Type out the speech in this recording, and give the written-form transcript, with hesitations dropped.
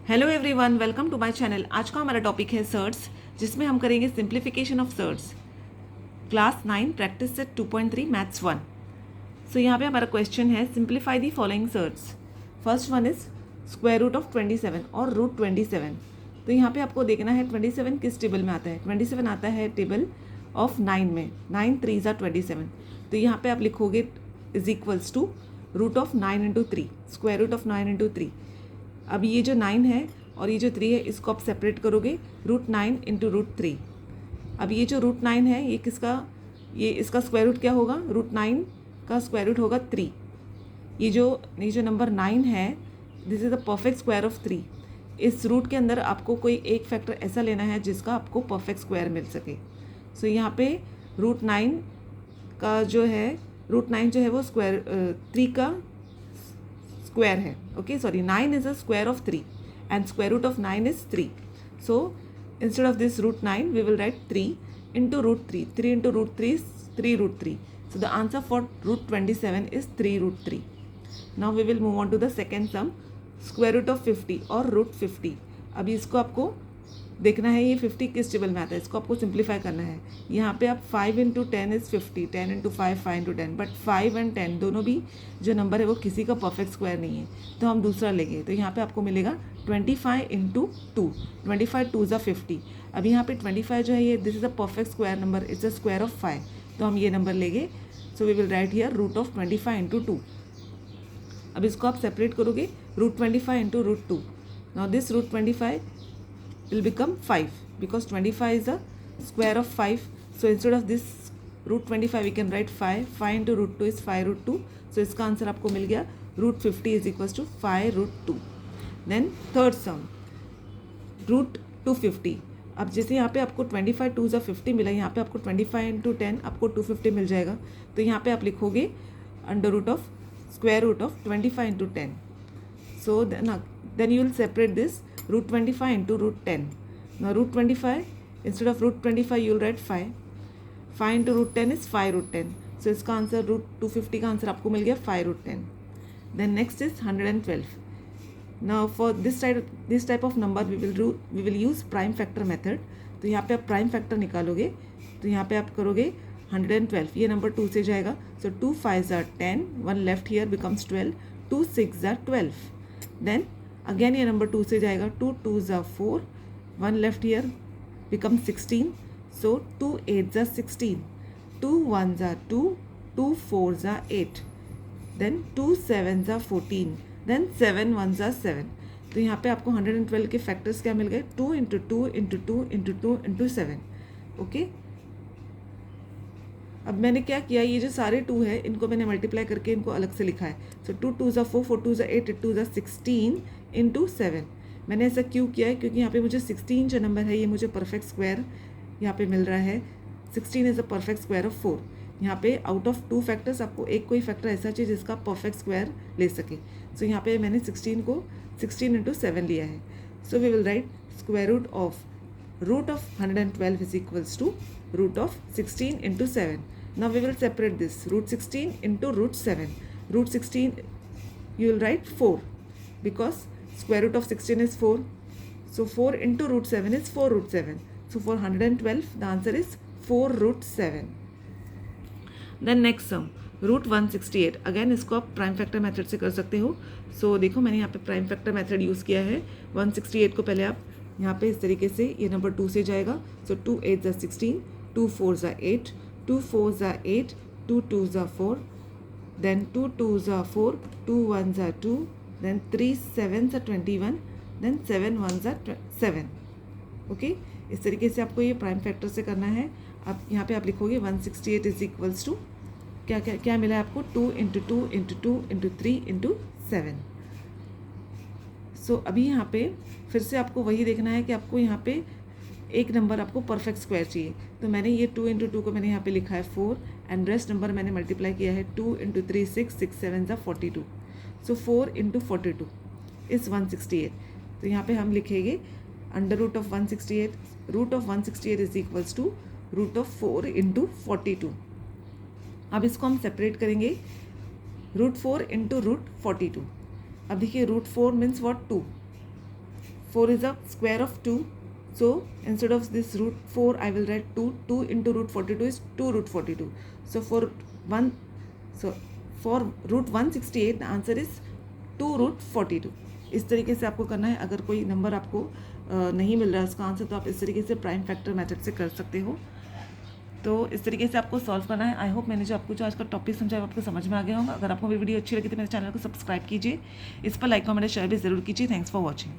Hello everyone, welcome to my channel. आज का हमारा टॉपिक है सर्ट्स, जिसमें हम करेंगे simplification of surds. Class 9 practice set 2.3 maths 1। So यहाँ पे हमारा क्वेश्चन है simplify the following surds. First one is square root of 27 और रूट 27। तो यहाँ पे आपको देखना है 27 किस टेबल में आता है। 27 आता है टेबल ऑफ 9 में। 9 3 ज़ा 27। तो यहाँ पे आप लिखोगे is equals to root of 9 into 3, square root of 9 into 3। अब ये जो 9 है और ये जो 3 है, इसको आप सेपरेट करोगे, रूट 9 इंटू रूट 3। अब ये जो रूट 9 है ये किसका, ये इसका स्क्वायर रूट क्या होगा, रूट 9 का स्क्वायर रूट होगा 3। ये जो नंबर 9 है, this is the perfect square of 3। इस रूट के अंदर आपको कोई एक फैक्टर ऐसा लेना है जिसका आपको परफेक्ट स्क्वायर मिल सके। सो यहाँ पे रूट 9 का जो है, रूट 9 जो है वो स्क्वायर 3 का स्क्वायर है। Okay, sorry, 9 is a square of 3 and square root of 9 is 3. So instead of this root 9 we will write 3 into root 3. 3 into root 3 is 3 root 3. So the answer for root 27 is 3 root 3. Now we will move on to the second sum, square root of 50 और root 50। अभी इसको आपको देखना है ये 50 किस table में आता है, इसको आपको सिंप्लीफाई करना है। यहाँ पे आप 5 into 10 is 50, 10 into 5 5 into 10, but 5 and 10 दोनों भी जो नंबर है वो किसी का परफेक्ट स्क्वायर नहीं है, तो हम दूसरा लेंगे। तो यहाँ पे आपको मिलेगा 25 इंटू 2, 25 2 ज़ा 50। अब यहाँ पे 25 जो है ये this is a perfect square number, it's a square of 5, तो हम ये नंबर लेंगे। So we will write here root of 25 into 2। अब इसको आप सेपरेट करोगे, root 25 into root 2। Now this root 25 will become 5 because 25 is a square of 5. So instead of this root 25 we can write 5. 5 into root 2 is 5 root 2. So इसका answer आपको मिल गया root 50 is equals to 5 root 2. Then third sum, root 250। अब जैसे यहाँ पे आपको 25 2 ज़ा 50 मिला, यहाँ पे आपको 25 इंटू 10 आपको 250 मिल जाएगा। तो यहाँ पे आप लिखोगे under root of square root of 25 into 10। So then you will separate this root 25 into root 10. Now root 25, instead of root 25 you will write 5. 5 into root 10 is 5 root 10. So इसका आंसर रूट 250 का answer आपको मिल गया 5 root 10. Then next is 112. Now for this type of number we will use prime factor method. तो यहाँ पे आप prime factor निकालोगे, तो यहाँ पे आप करोगे 112, ये नंबर 2 से जाएगा। So 2 5s are 10, 1 left here becomes 12, 2 6s are 12. Then again ये नंबर 2 से जाएगा, 2 2s are 4, 1 left here becomes 16, so 2 8s are 16, 2 1s are 2, 2 4s are 8, then 2 7s are 14, then 7 1s are 7। तो यहाँ पे आपको 112 के फैक्टर्स क्या मिल गए, 2 into 2 into 2 into 2 into 7। Okay, अब मैंने क्या किया, ये जो सारे 2 है इनको मैंने मल्टीप्लाई करके इनको अलग से लिखा है। सो 2 2 ज़ा 4, 4 2 ज़ा 8, 8 2 ज़ा 16 इंटू 7। मैंने ऐसा क्यों किया है, क्योंकि यहाँ पे मुझे 16 जो नंबर है ये मुझे परफेक्ट स्क्वायर यहाँ पे मिल रहा है। 16 is a perfect square of 4। यहाँ पे आउट ऑफ 2 फैक्टर्स आपको एक कोई फैक्टर ऐसा चाहिए जिसका परफेक्ट स्क्वायर ले सके। सो यहाँ पे मैंने 16 को 16 इंटू 7 लिया है। So we will write square root of 112 is equals to root of 16 into 7। Now we will separate this, root 16 into root 7. Root 16 you will write 4 because square root of 16 is 4. So 4 into root 7 is 4 root 7. So for 112 the answer is 4 root 7. Then next sum, root 168। Again इसको आप prime factor method से कर सकते हो। सो देखो मैंने यहाँ पे प्राइम फैक्टर मेथड यूज़ किया है। 168 को पहले आप यहाँ पे इस तरीके से, ये नंबर 2 से जाएगा। सो 2 8 ज़ा 16, 2 4 ज़ा 8, 2 4s are 8, 2 2s are 4, then 2 2s are 4, 2 1s are 2, then 3 7s are 21, then 7 1s are 7। Okay, इस तरीके से आपको ये प्राइम फैक्टर से करना है। अब यहाँ पे आप लिखोगे 168 इज इक्वल्स टू क्या क्या क्या मिला है आपको, 2 इंटू 2 इंटू 2 इंटू 3 इंटू 7। सो अभी यहाँ पे फिर से आपको वही देखना है कि आपको यहाँ पे एक नंबर आपको परफेक्ट स्क्वायर चाहिए। तो मैंने ये 2 इंटू 2 को मैंने यहाँ पे लिखा है 4 एंड रेस्ट नंबर मैंने मल्टीप्लाई किया है 2 इंटू 3 6, 6 7 ज़ा 42। So 4 into 42 is 168। तो यहाँ पे हम लिखेंगे under root of 168, root of 168 is equals to root of 4 into 42। अब इसको हम सेपरेट करेंगे, रूट 4 इंटू रूट 42। अब देखिए root 4 means what 2, 4 is the square of 2. So instead of this root 4, I will write 2. 2 into root 42 is 2 root 42. So for root 168, the answer is 2 root 42. इस तरीके से आपको करना है. अगर कोई नंबर आपको नहीं मिल रहा है उसका आंसर, तो आप इस तरीके से प्राइम फैक्टर मेथड से कर सकते हो. तो इस तरीके से आपको सॉल्व करना है. आई होप मैंने जो आपको आज का टॉपिक समझाया आपको समझ में आ गया होगा. अगर आपको मेरी वीडियो अच्छी लगी तो मेरे चैनल को सब्सक्राइब कीजिए, इस पर लाइक कमेंट शेयर भी ज़रूर कीजिए. Thanks for watching.